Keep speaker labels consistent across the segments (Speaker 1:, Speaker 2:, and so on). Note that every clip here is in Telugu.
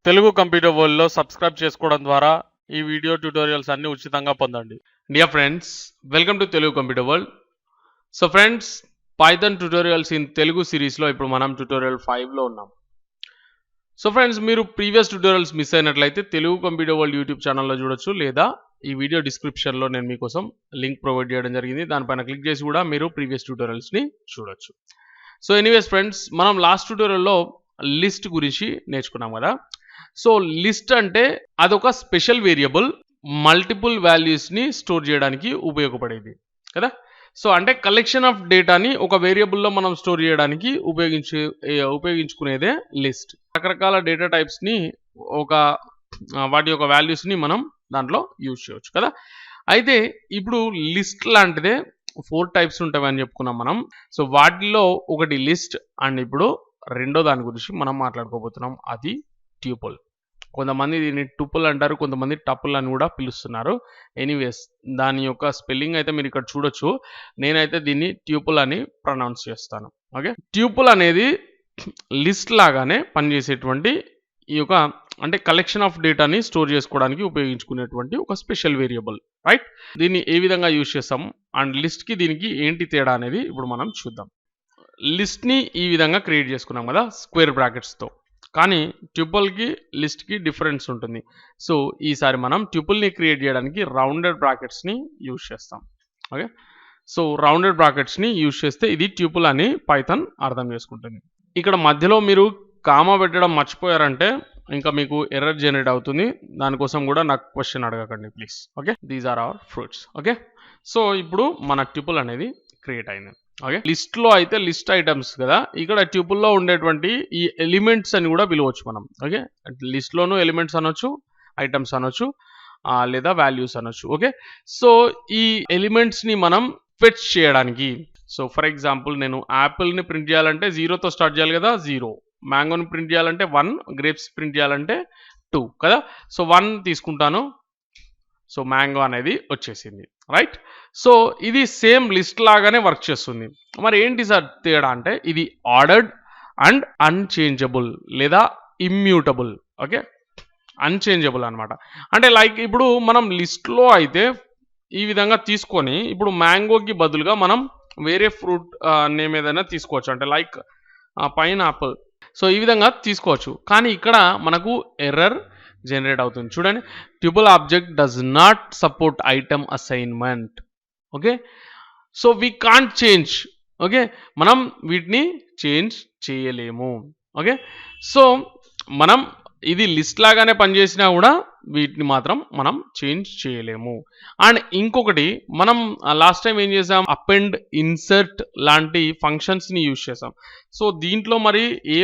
Speaker 1: తెలుగు కంప్యూటర్ వరల్డ్లో సబ్స్క్రైబ్ చేసుకోవడం ద్వారా ఈ వీడియో ట్యూటోరియల్స్ అన్ని ఉచితంగా పొందండి. Dear friends, welcome to Telugu computer world. So friends, Python tutorials in Telugu సిరీస్లో ఇప్పుడు మనం ట్యూటోరియల్ 5లో ఉన్నాం. సో ఫ్రెండ్స్, మీరు ప్రీవియస్ ట్యూటోరియల్స్ మిస్ అయినట్లయితే తెలుగు కంప్యూటర్ వరల్డ్ యూట్యూబ్ ఛానల్లో చూడొచ్చు, లేదా ఈ వీడియో డిస్క్రిప్షన్లో నేను మీకోసం లింక్ ప్రొవైడ్ చేయడం జరిగింది. దానిపైన క్లిక్ చేసి కూడా మీరు ప్రీవియస్ ట్యూటోరియల్స్ని చూడొచ్చు. సో ఎనీవేస్ ఫ్రెండ్స్, మనం లాస్ట్ ట్యూటోరియల్లో లిస్ట్ గురించి నేర్చుకున్నాం కదా. సో లిస్ట్ అంటే అదొక స్పెషల్ వేరియబుల్, మల్టిపుల్ వాల్యూస్ని స్టోర్ చేయడానికి ఉపయోగపడేది కదా. సో అంటే కలెక్షన్ ఆఫ్ డేటాని ఒక వేరియబుల్లో మనం స్టోర్ చేయడానికి ఉపయోగించుకునేదే లిస్ట్. రకరకాల డేటా టైప్స్ని వాటి యొక్క వాల్యూస్ని మనం దాంట్లో యూజ్ చేయవచ్చు కదా. అయితే ఇప్పుడు లిస్ట్ లాంటిదే 4 టైప్స్ ఉంటాయని చెప్పుకున్నాం మనం. సో వాటిలో ఒకటి లిస్ట్, అండ్ ఇప్పుడు రెండో దాని గురించి మనం మాట్లాడుకోబోతున్నాం, అది ట్యూపుల్. కొంతమంది దీన్ని టుపుల్ అంటారు, కొంతమంది టపుల్ అని కూడా పిలుస్తున్నారు. ఎనీవేస్, దాని యొక్క స్పెల్లింగ్ అయితే మీరు ఇక్కడ చూడొచ్చు. నేనైతే దీన్ని ట్యూపుల్ అని ప్రొనౌన్స్ చేస్తాను. ఓకే, ట్యూపుల్ అనేది లిస్ట్ లాగానే పనిచేసేటువంటి ఈ యొక్క అంటే కలెక్షన్ ఆఫ్ డేటాని స్టోర్ చేసుకోవడానికి ఉపయోగించుకునేటువంటి ఒక స్పెషల్ వేరియబుల్, రైట్. దీన్ని ఏ విధంగా యూజ్ చేస్తాం అండ్ లిస్ట్కి దీనికి ఏంటి తేడా అనేది ఇప్పుడు మనం చూద్దాం. లిస్ట్ని ఈ విధంగా క్రియేట్ చేసుకున్నాం కదా స్క్వేర్ బ్రాకెట్స్తో, కానీ ట్యూపుల్కి లిస్ట్కి డిఫరెన్స్ ఉంటుంది. సో ఈసారి మనం ట్యూపుల్ని క్రియేట్ చేయడానికి రౌండెడ్ బ్రాకెట్స్ని యూజ్ చేస్తాం. ఓకే, సో రౌండెడ్ బ్రాకెట్స్ని యూజ్ చేస్తే ఇది ట్యూపుల్ అని పైథాన్ అర్థం చేసుకుంటుంది. ఇక్కడ మధ్యలో మీరు కామా పెట్టడం మర్చిపోయారంటే ఇంకా మీకు ఎర్రర్ జనరేట్ అవుతుంది. దానికోసం కూడా నాకు క్వశ్చన్ అడగకండి please. Okay, these are our fruits. Okay, so ఇప్పుడు మన ట్యూపుల్ అనేది క్రియేట్ అయింది. ఓకే, లిస్ట్లో అయితే లిస్ట్ ఐటమ్స్ కదా, ఇక్కడ ట్యూపుల్లో ఉండేటువంటి ఈ ఎలిమెంట్స్ అని కూడా పిలవచ్చు మనం. ఓకే, లిస్ట్లోనూ ఎలిమెంట్స్ అనొచ్చు, ఐటమ్స్ అనొచ్చు, లేదా వాల్యూస్ అనొచ్చు. ఓకే, సో ఈ ఎలిమెంట్స్ని మనం ఫెచ్ చేయడానికి, సో ఫర్ ఎగ్జాంపుల్ నేను యాపిల్ని ప్రింట్ చేయాలంటే 0తో స్టార్ట్ చేయాలి కదా, 0. మ్యాంగోని ప్రింట్ చేయాలంటే 1, గ్రేప్స్ ప్రింట్ చేయాలంటే 2 కదా. సో 1 తీసుకుంటాను, సో మ్యాంగో అనేది వచ్చేసింది, రైట్. సో ఇది సేమ్ లిస్ట్ లాగానే వర్క్ చేస్తుంది. మరి ఏంటి సార్ తేడా అంటే, ఇది ఆర్డర్డ్ అండ్ అన్చేంజబుల్ లేదా ఇమ్యూటబుల్. ఓకే, అన్చేంజబుల్ అనమాట. అంటే లైక్ ఇప్పుడు మనం లిస్ట్లో అయితే ఈ విధంగా తీసుకొని ఇప్పుడు మ్యాంగోకి బదులుగా మనం వేరే ఫ్రూట్ నేమ్ ఏదైనా తీసుకోవచ్చు, అంటే లైక్ పైనాపిల్. సో ఈ విధంగా తీసుకోవచ్చు, కానీ ఇక్కడ మనకు ఎర్రర్ జనరేట్ అవుతుంది. చూడండి, ట్యూపుల్ object does not support item assignment. Okay, so we can't change. Okay, మనం వీటిని చేంజ్ చేయలేము. ఓకే, సో మనం ఇది లిస్ట్ లాగానే పనిచేసినా కూడా వీటిని మాత్రం మనం చేంజ్ చేయలేము. అండ్ ఇంకొకటి, మనం లాస్ట్ టైం ఏం చేసాం, అపెండ్, ఇన్సర్ట్ లాంటి ఫంక్షన్స్ని యూజ్ చేసాం. సో దీంట్లో మరి ఏ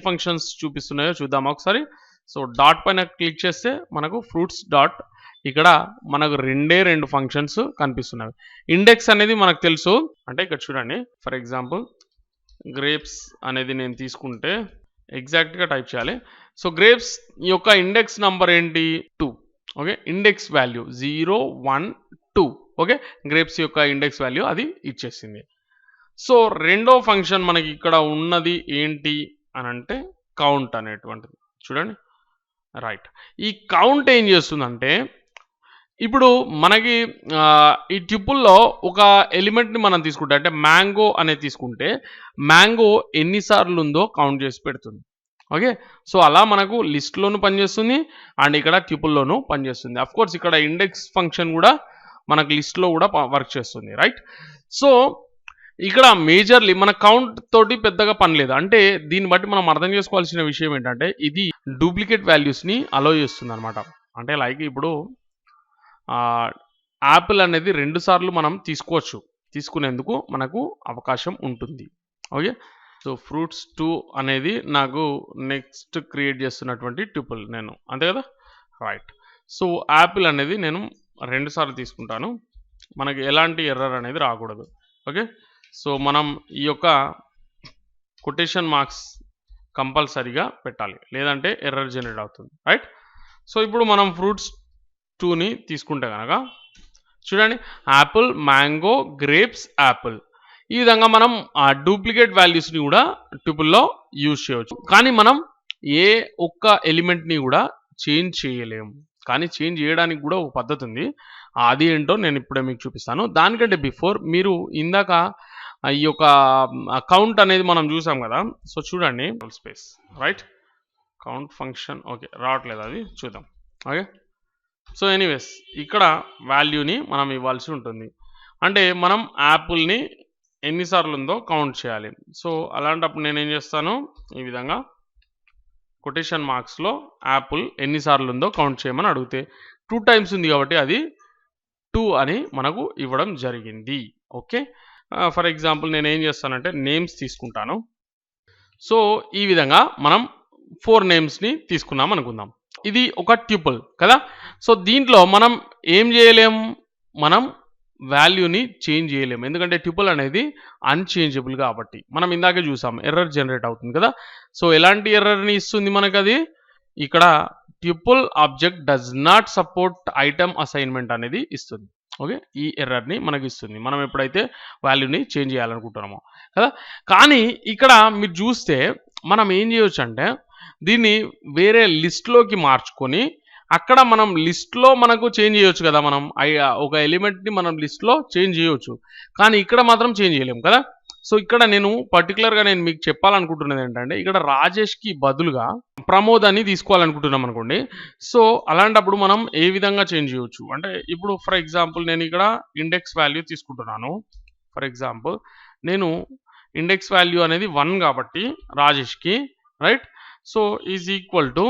Speaker 1: ఫంక్షన్స్ చూపిస్తున్నాయో చూద్దాం ఒకసారి. సో డాట్ పైన క్లిక్ చేస్తే మనకు ఫ్రూట్స్ డాట్, ఇక్కడ మనకు రెండు ఫంక్షన్స్ కనిపిస్తున్నాయి. ఇండెక్స్ అనేది మనకు తెలుసు, అంటే ఇక్కడ చూడండి, ఫర్ ఎగ్జాంపుల్ గ్రేప్స్ అనేది నేను తీసుకుంటే ఎగ్జాక్ట్గా టైప్ చేయాలి. సో గ్రేప్స్ యొక్క ఇండెక్స్ నంబర్ ఏంటి, 2. Okay, index value 0, 1, 2. Okay, grapes యొక్క ఇండెక్స్ వాల్యూ అది ఇచ్చేసింది. సో రెండో ఫంక్షన్ మనకి ఇక్కడ ఉన్నది ఏంటి అని అంటే కౌంట్ అనేటువంటిది. చూడండి, రైట్. ఈ కౌంట్ ఏం చేస్తుందంటే, ఇప్పుడు మనకి ఈ ట్యూపుల్లో ఒక ఎలిమెంట్ని మనం తీసుకుంటే, అంటే మ్యాంగో అనేది తీసుకుంటే మ్యాంగో ఎన్నిసార్లు ఉందో కౌంట్ చేసి పెడుతుంది. ఓకే, సో అలా మనకు లిస్ట్లోనూ పనిచేస్తుంది అండ్ ఇక్కడ ట్యూపుల్లోనూ పనిచేస్తుంది. అఫ్కోర్స్ ఇక్కడ ఇండెక్స్ ఫంక్షన్ కూడా మనకు లిస్ట్లో కూడా వర్క్ చేస్తుంది, రైట్. సో ఇక్కడ మేజర్లీ మన కౌంట్ తోటి పెద్దగా పని లేదు. అంటే దీన్ని బట్టి మనం అర్థం చేసుకోవాల్సిన విషయం ఏంటంటే, ఇది డూప్లికేట్ వాల్యూస్ని అలో చేస్తుంది అనమాట. అంటే లైక్ ఇప్పుడు యాపిల్ అనేది 2 సార్లు మనం తీసుకునేందుకు మనకు అవకాశం ఉంటుంది. ఓకే, సో ఫ్రూట్స్ 2 అనేది నాకు నెక్స్ట్ క్రియేట్ చేస్తున్నటువంటి ట్యూపుల్ నేను, అంతే కదా, రైట్. సో యాపిల్ అనేది నేను 2 సార్లు తీసుకుంటాను, మనకి ఎలాంటి ఎర్రర్ అనేది రాకూడదు. ఓకే, సో మనం ఈ యొక్క కొటేషన్ మార్క్స్ కంపల్సరీగా పెట్టాలి, లేదంటే ఎర్రర్ జనరేట్ అవుతుంది, రైట్. సో ఇప్పుడు మనం ఫ్రూట్స్ 2ని తీసుకుంటే కనుక చూడండి, యాపిల్, మ్యాంగో, గ్రేప్స్, యాపిల్. ఈ విధంగా మనం ఆ డూప్లికేట్ వాల్యూస్ని కూడా ట్యూపుల్లో యూజ్ చేయవచ్చు. కానీ మనం ఏ ఒక్క ఎలిమెంట్ని కూడా చేంజ్ చేయలేము. కానీ చేంజ్ చేయడానికి కూడా ఒక పద్ధతి ఉంది. అది ఏంటో నేను ఇప్పుడే మీకు చూపిస్తాను. దానికంటే బిఫోర్ మీరు ఇందాక ఈ యొక్క కౌంట్ అనేది మనం చూసాం కదా. సో చూడండి space right count function okay రావట్లేదు, అది చూద్దాం. ఓకే సో ఎనీవేస్ ఇక్కడ వాల్యూని మనం ఇవ్వాల్సి ఉంటుంది. అంటే మనం యాపిల్ని ఎన్నిసార్లు ఉందో కౌంట్ చేయాలి. సో అలాంటప్పుడు నేనేం చేస్తాను, ఈ విధంగా కొటేషన్ మార్క్స్లో యాపిల్ ఎన్నిసార్లు ఉందో కౌంట్ చేయమని అడిగితే 2 టైమ్స్ ఉంది కాబట్టి అది 2 అని మనకు ఇవ్వడం జరిగింది. ఓకే ఫర్ ఎగ్జాంపుల్ నేను ఏం చేస్తానంటే నేమ్స్ తీసుకుంటాను. సో ఈ విధంగా మనం 4 నేమ్స్ని తీసుకున్నాం అనుకుందాం. ఇది ఒక ట్యూపుల్ కదా. సో దీంట్లో మనం ఏం చేయలేం, మనం వాల్యూని చేంజ్ చేయలేము. ఎందుకంటే ట్యూపుల్ అనేది అన్చేంజబుల్ కాబట్టి. మనం ఇందాకే చూసాం ఎర్రర్ జనరేట్ అవుతుంది కదా. సో ఎలాంటి ఎర్రర్ని ఇస్తుంది మనకు అది, ఇక్కడ ట్యూపుల్ object does not support item assignment అనేది ఇస్తుంది. ఓకే ఈ ఎర్రర్ని మనకి ఇస్తుంది మనం ఎప్పుడైతే వాల్యూని చేంజ్ చేయాలనుకుంటున్నామో కదా. కానీ ఇక్కడ మీరు చూస్తే మనం ఏం చేయొచ్చు అంటే దీన్ని వేరే లిస్ట్లోకి మార్చుకొని అక్కడ మనం లిస్ట్లో మనకు చేంజ్ చేయొచ్చు కదా. మనం ఒక ఎలిమెంట్ని మనం లిస్ట్లో చేంజ్ చేయొచ్చు, కానీ ఇక్కడ మాత్రం చేంజ్ చేయలేము కదా. సో ఇక్కడ నేను పర్టికులర్గా నేను మీకు చెప్పాలనుకుంటున్నది ఏంటంటే ఇక్కడ రాజేష్కి బదులుగా ప్రమోద్ అని తీసుకోవాలనుకుంటున్నాం అనుకోండి. సో అలాంటప్పుడు మనం ఏ విధంగా చేంజ్ చేయొచ్చు అంటే ఇప్పుడు ఫర్ ఎగ్జాంపుల్ నేను ఇక్కడ ఇండెక్స్ వాల్యూ తీసుకుంటున్నాను. ఫర్ ఎగ్జాంపుల్ నేను ఇండెక్స్ వాల్యూ అనేది 1 కాబట్టి రాజేష్కి right. So is equal to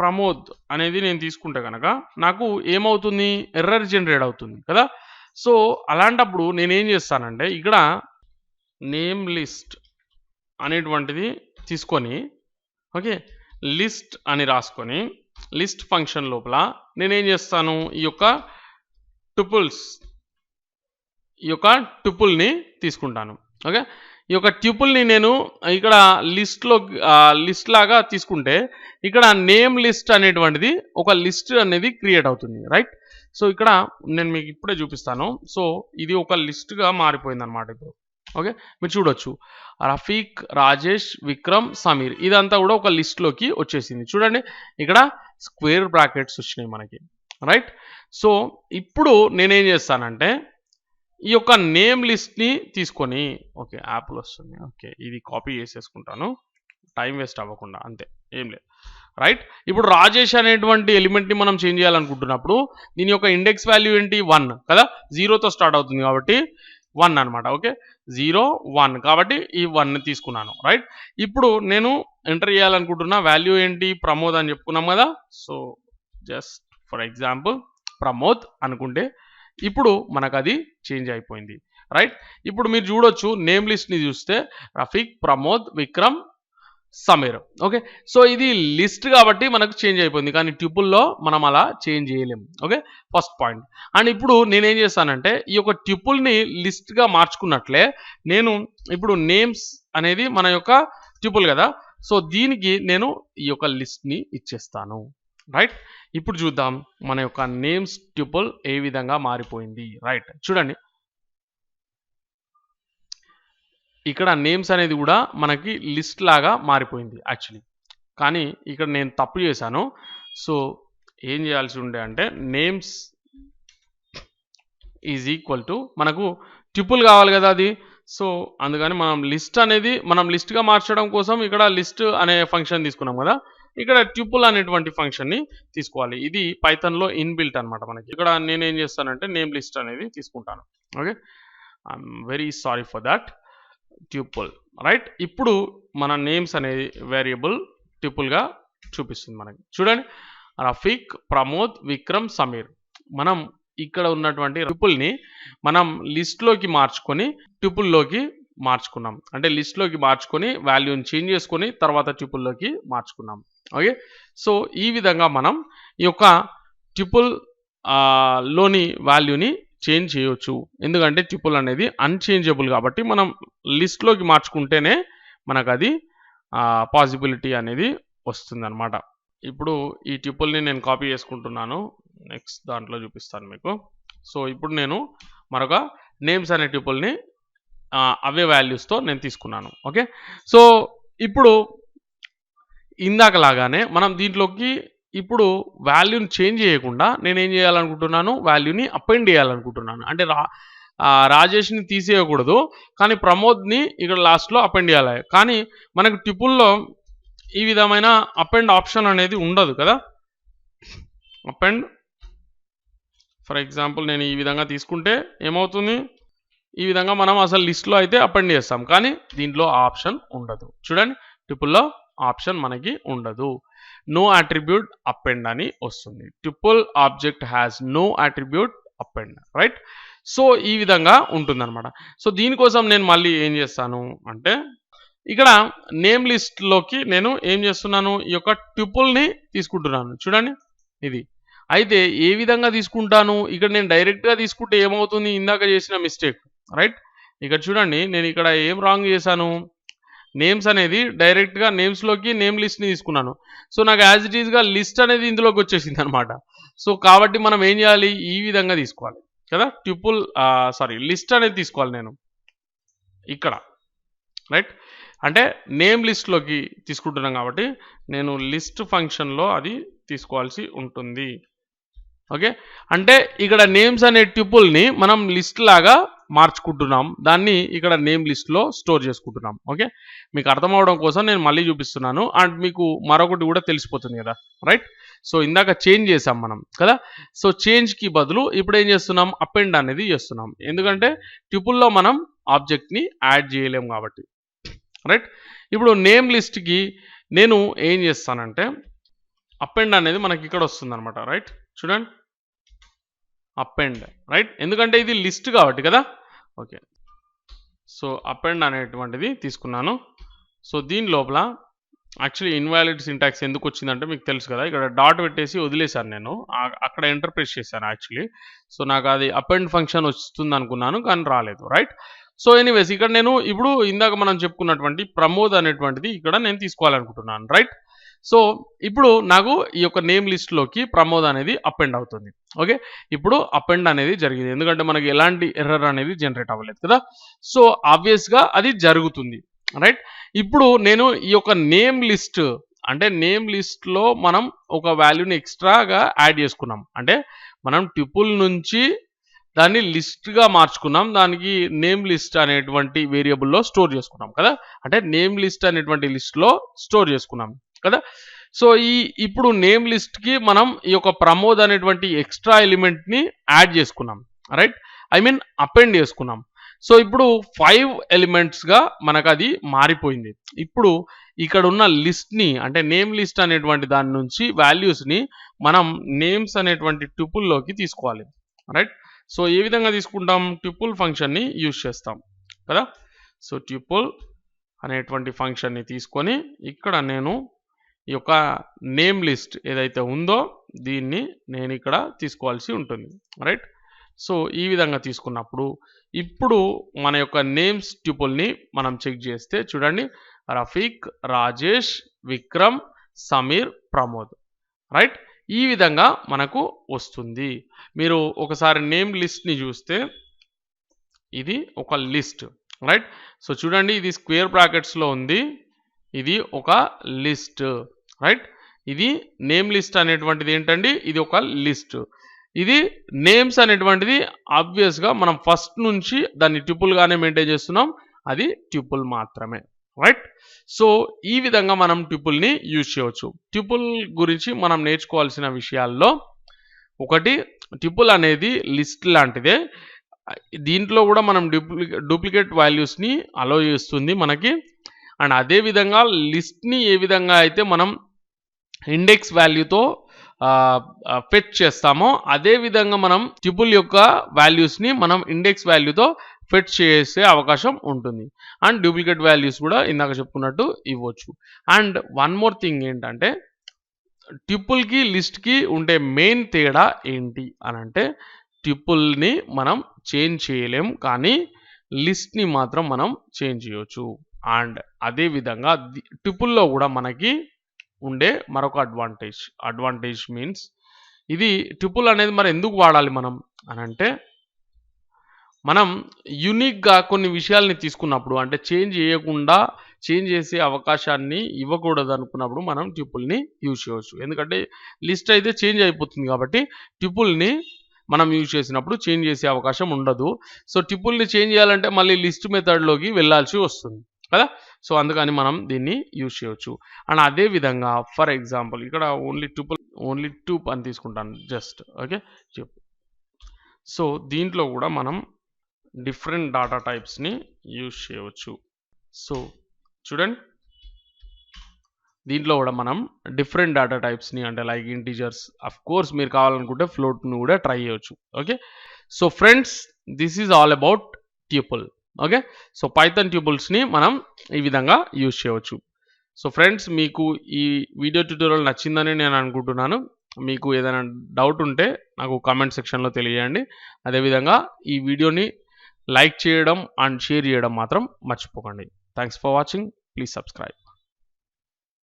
Speaker 1: Pramod అనేది నేను తీసుకుంటే కనుక నాకు ఏమవుతుంది, ఎర్రర్ జనరేట్ అవుతుంది కదా. సో అలాంటప్పుడు నేనేం చేస్తానంటే ఇక్కడ నేమ్ లిస్ట్ అనేటువంటిది తీసుకొని ఓకే లిస్ట్ అని రాసుకొని లిస్ట్ ఫంక్షన్ లోపల నేనేం చేస్తాను ఈ యొక్క టుపుల్ని తీసుకుంటాను. ఓకే ఈ యొక్క ట్యూపుల్ని నేను ఇక్కడ లిస్ట్ లాగా తీసుకుంటే ఇక్కడ నేమ్ లిస్ట్ అనేటువంటిది ఒక లిస్ట్ అనేది క్రియేట్ అవుతుంది రైట్. సో ఇక్కడ నేను మీకు ఇప్పుడే చూపిస్తాను. సో ఇది ఒక లిస్ట్గా మారిపోయింది అనమాట ఇప్పుడు. ఓకే మీరు చూడొచ్చు రఫీక్, రాజేష్, విక్రమ్, సమీర్ ఇదంతా కూడా ఒక లిస్ట్లోకి వచ్చేసింది. చూడండి ఇక్కడ స్క్వేర్ బ్రాకెట్స్ వచ్చినాయి మనకి రైట్. సో ఇప్పుడు నేనేం చేస్తానంటే ఈ యొక్క నేమ్ లిస్ట్ని తీసుకొని ఓకే యాప్లో వస్తుంది, ఓకే ఇది కాపీ చేసేసుకుంటాను టైం వేస్ట్ అవ్వకుండా, అంతే ఏం లేదు రైట్. ఇప్పుడు రాజేష్ అనేటువంటి ఎలిమెంట్ని మనం చేంజ్ చేయాలనుకుంటున్నప్పుడు దీని యొక్క ఇండెక్స్ వాల్యూ ఏంటి 1 కదా, 0తో స్టార్ట్ అవుతుంది కాబట్టి 1 అనమాట. ఓకే 0 1 కాబట్టి ఈ 1ని తీసుకున్నాను రైట్. ఇప్పుడు నేను ఎంటర్ చేయాలనుకుంటున్న వాల్యూ ఏంటి, ప్రమోద్ అని చెప్పుకున్నాం కదా. So just for example Pramod అనుకుంటే ఇప్పుడు మనకు అది చేంజ్ అయిపోయింది రైట్. ఇప్పుడు మీరు చూడొచ్చు నేమ్ లిస్ట్ని చూస్తే రఫీక్, ప్రమోద్, విక్రమ్, సమీర్. ఓకే సో ఇది లిస్ట్ కాబట్టి మనకు చేంజ్ అయిపోయింది, కానీ ట్యూపుల్లో మనం అలా చేంజ్ చేయలేము. Okay first point. అండ్ ఇప్పుడు నేనేం చేస్తానంటే ఈ యొక్క ట్యూపుల్ని లిస్ట్గా మార్చుకున్నట్లే నేను ఇప్పుడు నేమ్స్ అనేది మన యొక్క ట్యూపుల్ కదా. సో దీనికి నేను ఈ యొక్క లిస్ట్ని ఇచ్చేస్తాను రైట్. ఇప్పుడు చూద్దాం మన యొక్క నేమ్స్ ట్యూపుల్ ఏ విధంగా మారిపోయింది రైట్. చూడండి ఇక్కడ నేమ్స్ అనేది కూడా మనకి లిస్ట్ లాగా మారిపోయింది యాక్చువల్లీ, కానీ ఇక్కడ నేను తప్పు చేశాను. సో ఏం చేయాల్సి ఉండే అంటే నేమ్స్ ఈజ్ ఈక్వల్ టు మనకు ట్యూపుల్ కావాలి కదా అది. సో అందుకని మనం లిస్ట్గా మార్చడం కోసం ఇక్కడ లిస్ట్ అనే ఫంక్షన్ తీసుకున్నాం కదా, ఇక్కడ ట్యూపుల్ అనేటువంటి ఫంక్షన్ని తీసుకోవాలి. ఇది పైథాన్లో ఇన్బిల్ట్ అనమాట మనకి. ఇక్కడ నేనేం చేస్తానంటే నేమ్ లిస్ట్ అనేది తీసుకుంటాను. Okay I'm very sorry for that ట్యూపుల్ right. ఇప్పుడు మన నేమ్స్ అనేది వేరియబుల్ ట్యూపుల్గా చూపిస్తుంది మనకి. చూడండి రఫీక్, ప్రమోద్, విక్రమ్, సమీర్ మనం ఇక్కడ ఉన్నటువంటి ట్యూపుల్ని మనం లిస్ట్లోకి మార్చుకొని ట్యూపుల్లోకి మార్చుకున్నాం. అంటే లిస్ట్లోకి మార్చుకొని వాల్యూని చేంజ్ చేసుకొని తర్వాత ట్యూపుల్లోకి మార్చుకున్నాం. ఓకే సో ఈ విధంగా మనం ఈ యొక్క ట్యూపుల్ లోని వాల్యూని చేంజ్ చేయొచ్చు. ఎందుకంటే ట్యూపుల్ అనేది అన్చేంజబుల్ కాబట్టి మనం లిస్ట్లోకి మార్చుకుంటేనే మనకు అది పాసిబిలిటీ అనేది వస్తుంది అనమాట. ఇప్పుడు ఈ ట్యూపుల్ని నేను కాపీ చేసుకుంటున్నాను, నెక్స్ట్ దాంట్లో చూపిస్తాను మీకు. సో ఇప్పుడు నేను మరొక నేమ్స్ అనే ట్యూపుల్ని అవే వాల్యూస్తో నేను తీసుకున్నాను. ఓకే సో ఇప్పుడు ఇందాకలాగానే మనం దీంట్లోకి ఇప్పుడు వాల్యూని చేంజ్ చేయకుండా నేనేం చేయాలనుకుంటున్నాను, వాల్యూని అపెండ్ చేయాలనుకుంటున్నాను. అంటే రాజేష్ని తీసేయకూడదు, కానీ ప్రమోద్ని ఇక్కడ లాస్ట్లో అపెండ్ చేయాలి. కానీ మనకు ట్యుపుల్లో ఈ విధమైన అపెండ్ ఆప్షన్ అనేది ఉండదు కదా. అపెండ్ ఫర్ ఎగ్జాంపుల్ నేను ఈ విధంగా తీసుకుంటే ఏమవుతుంది, ఈ విధంగా మనం అసలు లిస్ట్లో అయితే అపెండ్ చేస్తాం, కానీ దీంట్లో ఆప్షన్ ఉండదు. చూడండి, ట్యుపుల్లో ఆప్షన్ మనకి ఉండదు. నో అట్రిబ్యూట్ అపెండ్ అని వస్తుంది. Tuple object has no attribute append, right. So ఈ విధంగా ఉంటుందన్నమాట. సో దీనికోసం నేను మళ్ళీ ఏం చేస్తాను అంటే, ఇక్కడ నేమ్ లిస్ట్లోకి నేను ఏం చేస్తున్నాను, ఈ యొక్క ట్యుపుల్ని తీసుకుంటున్నాను. చూడండి, ఇది అయితే ఏ విధంగా తీసుకుంటాను, ఇక్కడ నేను డైరెక్ట్గా తీసుకుంటే ఏమవుతుంది, ఇందాక చేసిన మిస్టేక్, రైట్. ఇక్కడ చూడండి, నేను ఇక్కడ ఏం రాంగ్ చేశాను, నేమ్స్ అనేది డైరెక్ట్గా నేమ్స్లోకి నేమ్ లిస్ట్ని తీసుకున్నాను. సో నాకు యాజ్ ఇట్ ఈస్గా లిస్ట్ అనేది ఇందులోకి వచ్చేసింది అనమాట. సో కాబట్టి మనం ఏం చేయాలి, ఈ విధంగా తీసుకోవాలి కదా, ట్యుపుల్ లిస్ట్ అనేది తీసుకోవాలి నేను ఇక్కడ, రైట్. అంటే నేమ్ లిస్ట్లోకి తీసుకుంటున్నాం కాబట్టి నేను లిస్ట్ ఫంక్షన్లో అది తీసుకోవాల్సి ఉంటుంది. ఓకే, అంటే ఇక్కడ నేమ్స్ అనే ట్యుపుల్ని మనం లిస్ట్ లాగా మార్చుకుంటున్నాం, దాన్ని ఇక్కడ నేమ్ లిస్ట్లో స్టోర్ చేసుకుంటున్నాం. ఓకే, మీకు అర్థం అవడం కోసం నేను మళ్ళీ చూపిస్తున్నాను, అండ్ మీకు మరొకటి కూడా తెలిసిపోతుంది కదా, రైట్. సో ఇందాక చేంజ్ చేసాం మనం కదా, సో చేంజ్కి బదులు ఇప్పుడు ఏం చేస్తున్నాం, అపెండ్ అనేది చేస్తున్నాం, ఎందుకంటే ట్యుపుల్లో మనం ఆబ్జెక్ట్ని యాడ్ చేయలేం కాబట్టి, రైట్. ఇప్పుడు నేమ్ లిస్ట్కి నేను ఏం చేస్తానంటే అపెండ్ అనేది మనకి ఇక్కడ వస్తుంది అనమాట, రైట్. చూడండి, అపెండ్, రైట్, ఎందుకంటే ఇది లిస్ట్ కాబట్టి కదా. ఓకే, సో అపెండ్ అనేటువంటిది తీసుకున్నాను. సో దీని లోపల యాక్చువల్లీ ఇన్వాలిడ్ సింటాక్స్ ఎందుకు వచ్చిందంటే మీకు తెలుసు కదా, ఇక్కడ డాట్ పెట్టేసి వదిలేశాను నేను, అక్కడ ఎంటర్ ప్రెస్ చేశాను యాక్చువల్లీ. సో నాకు అది అపెండ్ ఫంక్షన్ వస్తుంది అనుకున్నాను, కానీ రాలేదు, రైట్. సో ఎనీవేస్ ఇక్కడ నేను ఇప్పుడు ఇందాక మనం చెప్పుకున్నటువంటి ప్రమోద్ అనేటువంటిది ఇక్కడ నేను తీసుకోవాలనుకుంటున్నాను, రైట్. సో ఇప్పుడు నాకు ఈ యొక్క నేమ్ లిస్ట్లోకి ప్రమోద్ అనేది అపెండ్ అవుతుంది. ఓకే, ఇప్పుడు అపెండ్ అనేది జరిగింది, ఎందుకంటే మనకి ఎలాంటి ఎర్రర్ అనేది జనరేట్ అవ్వలేదు కదా. సో ఆబ్వియస్గా అది జరుగుతుంది, రైట్. ఇప్పుడు నేను ఈ యొక్క నేమ్ లిస్ట్ అంటే నేమ్ లిస్ట్లో మనం ఒక వాల్యూని ఎక్స్ట్రాగా యాడ్ చేసుకున్నాం, అంటే మనం ట్యుపుల్ నుంచి దాన్ని లిస్ట్గా మార్చుకున్నాం, దానికి నేమ్ లిస్ట్ అనేటువంటి వేరియబుల్లో స్టోర్ చేసుకున్నాం కదా, అంటే నేమ్ లిస్ట్ అనేటువంటి లిస్ట్లో స్టోర్ చేసుకున్నాం కదా. సో ఇప్పుడు నేమ్ లిస్ట్కి మనం ఈ యొక్క ప్రమోద్ అనేటువంటి ఎక్స్ట్రా ఎలిమెంట్ని యాడ్ చేసుకున్నాం, రైట్, ఐ మీన్ అపెండ్ చేసుకున్నాం. సో ఇప్పుడు 5 ఎలిమెంట్స్గా మనకు అది మారిపోయింది. ఇప్పుడు ఇక్కడ ఉన్న లిస్ట్ని అంటే నేమ్ లిస్ట్ అనేటువంటి దాని నుంచి వాల్యూస్ని మనం నేమ్స్ అనేటువంటి ట్యుపుల్లోకి తీసుకోవాలి, రైట్. సో ఏ విధంగా తీసుకుంటాం, ట్యుపుల్ ఫంక్షన్ని యూజ్ చేస్తాం కదా. సో ట్యుపుల్ అనేటువంటి ఫంక్షన్ని తీసుకొని ఇక్కడ నేను ఈ యొక్క నేమ్ లిస్ట్ ఏదైతే ఉందో దీన్ని నేను ఇక్కడ తీసుకోవాల్సి ఉంటుంది, రైట్. సో ఈ విధంగా తీసుకున్నప్పుడు ఇప్పుడు మన యొక్క నేమ్స్ ట్యుపుల్ని మనం చెక్ చేస్తే చూడండి, రఫీక్, రాజేష్, విక్రమ్, సమీర్, ప్రమోద్, రైట్. ఈ విధంగా మనకు వస్తుంది. మీరు ఒకసారి నేమ్ లిస్ట్ని చూస్తే ఇది ఒక లిస్ట్, రైట్. సో చూడండి, ఇది స్క్వేర్ బ్రాకెట్స్లో ఉంది, ఇది ఒక లిస్ట్, రైట్. ఇది నేమ్ లిస్ట్ అనేటువంటిది ఏంటండి, ఇది ఒక లిస్ట్. ఇది నేమ్స్ అనేటువంటిది ఆబ్వియస్గా మనం ఫస్ట్ నుంచి దాన్ని ట్యుపుల్గానే మెయింటైన్ చేస్తున్నాం, అది ట్యుపుల్ మాత్రమే, రైట్. సో ఈ విధంగా మనం ట్యుపుల్ని యూజ్ చేయవచ్చు. ట్యుపుల్ గురించి మనం నేర్చుకోవాల్సిన విషయాల్లో ఒకటి, ట్యుపుల్ అనేది లిస్ట్ లాంటిదే, దీంట్లో కూడా మనం డూప్లికేట్ వాల్యూస్ని అలో చేస్తుంది మనకి. అండ్ అదేవిధంగా లిస్ట్ని ఏ విధంగా అయితే మనం ఇండెక్స్ వాల్యూతో ఫెచ్ చేస్తామో అదేవిధంగా మనం ట్యుపుల్ యొక్క వాల్యూస్ని మనం ఇండెక్స్ వాల్యూతో ఫెచ్ చేసే అవకాశం ఉంటుంది. అండ్ డూప్లికేట్ వాల్యూస్ కూడా ఇందాక చెప్పుకున్నట్టు ఇవ్వచ్చు. అండ్ వన్ మోర్ థింగ్ ఏంటంటే, ట్యుపుల్కి లిస్ట్కి ఉండే మెయిన్ తేడా ఏంటి అని అంటే, ట్యుపుల్ని మనం చేంజ్ చేయలేం, కానీ లిస్ట్ని మాత్రం మనం చేంజ్ చేయవచ్చు. అండ్ అదేవిధంగా ట్యుపుల్లో కూడా మనకి ఉండే మరొక అడ్వాంటేజ్ మీన్స్, ఇది ట్యుపుల్ అనేది మరి ఎందుకు వాడాలి మనం అని అంటే, మనం యూనిక్గా కొన్ని విషయాల్ని తీసుకున్నప్పుడు అంటే చేంజ్ చేయకుండా చేంజ్ చేసే అవకాశాన్ని ఇవ్వకూడదు అనుకున్నప్పుడు మనం ట్యూపుల్ని యూజ్ చేయవచ్చు. ఎందుకంటే లిస్ట్ అయితే చేంజ్ అయిపోతుంది కాబట్టి ట్యూపుల్ని మనం యూజ్ చేసినప్పుడు చేంజ్ చేసే అవకాశం ఉండదు. సో ట్యూపుల్ని చేంజ్ చేయాలంటే మళ్ళీ లిస్ట్ మెథడ్లోకి వెళ్ళాల్సి వస్తుంది కదా. సో అందుకని మనం దీన్ని యూజ్ చేయవచ్చు. అండ్ అదే విధంగా ఫర్ ఎగ్జాంపుల్ ఇక్కడ ఓన్లీ ట్యూప్ అని తీసుకుంటాను జస్ట్ ఓకే. సో దీంట్లో కూడా మనం డిఫరెంట్ డాటా టైప్స్ని యూజ్ చేయవచ్చు. సో చూడండి, దీంట్లో కూడా మనం డిఫరెంట్ డేటా టైప్స్ని అంటే లైక్ ఇంటీజర్స్, అఫ్ కోర్స్ మీరు కావాలనుకుంటే ఫ్లోట్ను కూడా ట్రై చేయవచ్చు okay. So friends, this is all about tuple okay. So Python ట్యూపుల్స్ని మనం ఈ విధంగా యూజ్ చేయవచ్చు. సో ఫ్రెండ్స్, మీకు ఈ వీడియో ట్యూటోరియల్ నచ్చిందని నేను అనుకుంటున్నాను. మీకు ఏదైనా డౌట్ ఉంటే నాకు కామెంట్ సెక్షన్లో తెలియజేయండి. అదేవిధంగా ఈ వీడియోని లైక్ చేయడం అండ్ షేర్ చేయడం మాత్రం మర్చిపోకండి. Thanks for watching. Please subscribe.